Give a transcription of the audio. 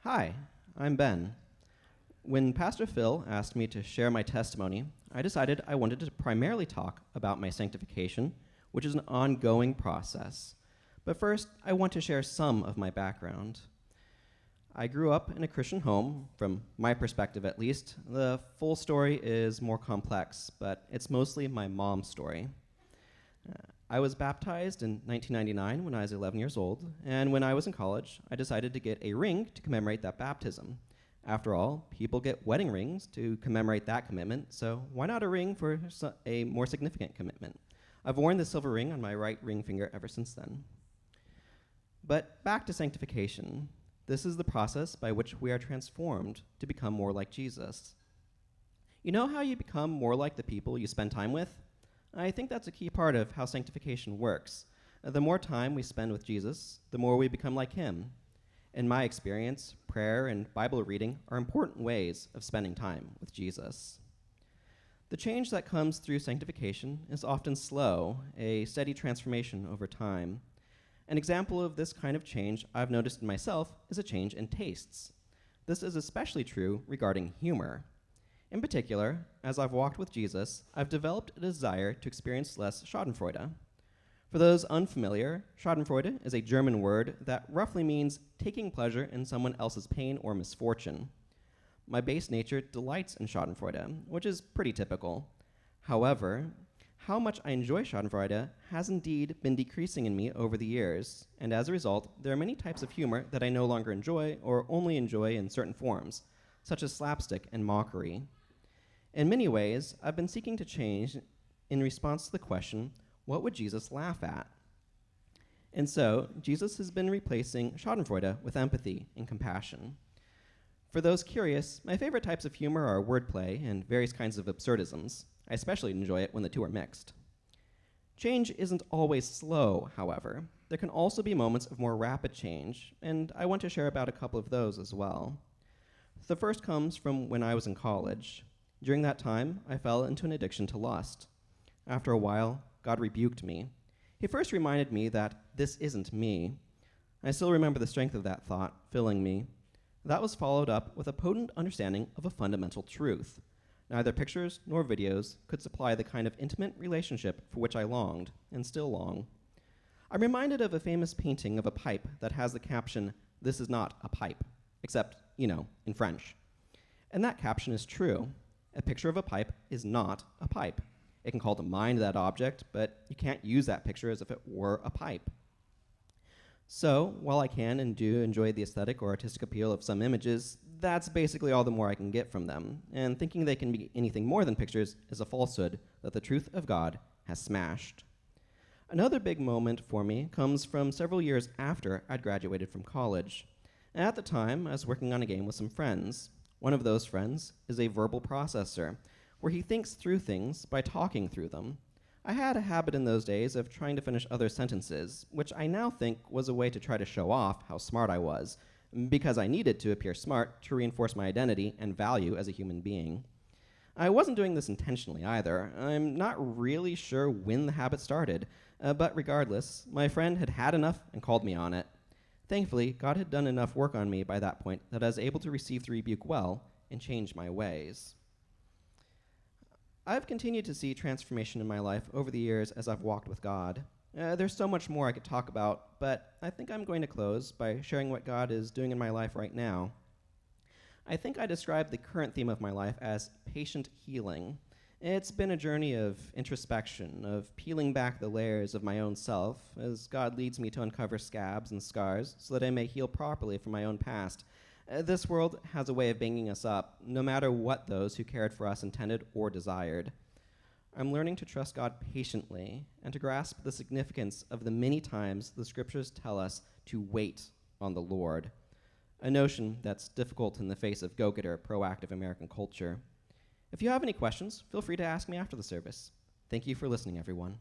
Hi, I'm Ben. When Pastor Phil asked me to share my testimony, I decided I wanted to primarily talk about my sanctification, which is an ongoing process. But first, I want to share some of my background. I grew up in a Christian home, from my perspective at least. The full story is more complex, but it's mostly my mom's story. I was baptized in 1999 when I was 11 years old, and when I was in college, I decided to get a ring to commemorate that baptism. After all, people get wedding rings to commemorate that commitment, so why not a ring for a more significant commitment? I've worn the silver ring on my right ring finger ever since then. But back to sanctification. This is the process by which we are transformed to become more like Jesus. You know how you become more like the people you spend time with? I think that's a key part of how sanctification works. The more time we spend with Jesus, the more we become like him. In my experience, prayer and Bible reading are important ways of spending time with Jesus. The change that comes through sanctification is often slow, a steady transformation over time. An example of this kind of change I've noticed in myself is a change in tastes. This is especially true regarding humor. In particular, as I've walked with Jesus, I've developed a desire to experience less schadenfreude. For those unfamiliar, schadenfreude is a German word that roughly means taking pleasure in someone else's pain or misfortune. My base nature delights in schadenfreude, which is pretty typical. However, how much I enjoy schadenfreude has indeed been decreasing in me over the years, and as a result, there are many types of humor that I no longer enjoy or only enjoy in certain forms, such as slapstick and mockery. In many ways, I've been seeking to change in response to the question, what would Jesus laugh at? And so, Jesus has been replacing schadenfreude with empathy and compassion. For those curious, my favorite types of humor are wordplay and various kinds of absurdisms. I especially enjoy it when the two are mixed. Change isn't always slow, however. There can also be moments of more rapid change, and I want to share about a couple of those as well. The first comes from when I was in college. During that time, I fell into an addiction to lust. After a while, God rebuked me. He first reminded me that this isn't me. I still remember the strength of that thought filling me. That was followed up with a potent understanding of a fundamental truth. Neither pictures nor videos could supply the kind of intimate relationship for which I longed, and still long. I'm reminded of a famous painting of a pipe that has the caption, "This is not a pipe," except, in French. And that caption is true. A picture of a pipe is not a pipe. It can call to mind that object, but you can't use that picture as if it were a pipe. So, while I can and do enjoy the aesthetic or artistic appeal of some images, that's basically all the more I can get from them, and thinking they can be anything more than pictures is a falsehood that the truth of God has smashed. Another big moment for me comes from several years after I'd graduated from college. At the time, I was working on a game with some friends. One of those friends is a verbal processor, where he thinks through things by talking through them. I had a habit in those days of trying to finish other sentences, which I now think was a way to try to show off how smart I was, because I needed to appear smart to reinforce my identity and value as a human being. I wasn't doing this intentionally either. I'm not really sure when the habit started, but regardless, my friend had had enough and called me on it. Thankfully, God had done enough work on me by that point that I was able to receive the rebuke well and change my ways. I've continued to see transformation in my life over the years as I've walked with God. There's so much more I could talk about, but I think I'm going to close by sharing what God is doing in my life right now. I think I describe the current theme of my life as patient healing. It's been a journey of introspection, of peeling back the layers of my own self, as God leads me to uncover scabs and scars so that I may heal properly from my own past. This world has a way of banging us up, no matter what those who cared for us intended or desired. I'm learning to trust God patiently and to grasp the significance of the many times the scriptures tell us to wait on the Lord, a notion that's difficult in the face of go-getter, proactive American culture. If you have any questions, feel free to ask me after the service. Thank you for listening, everyone.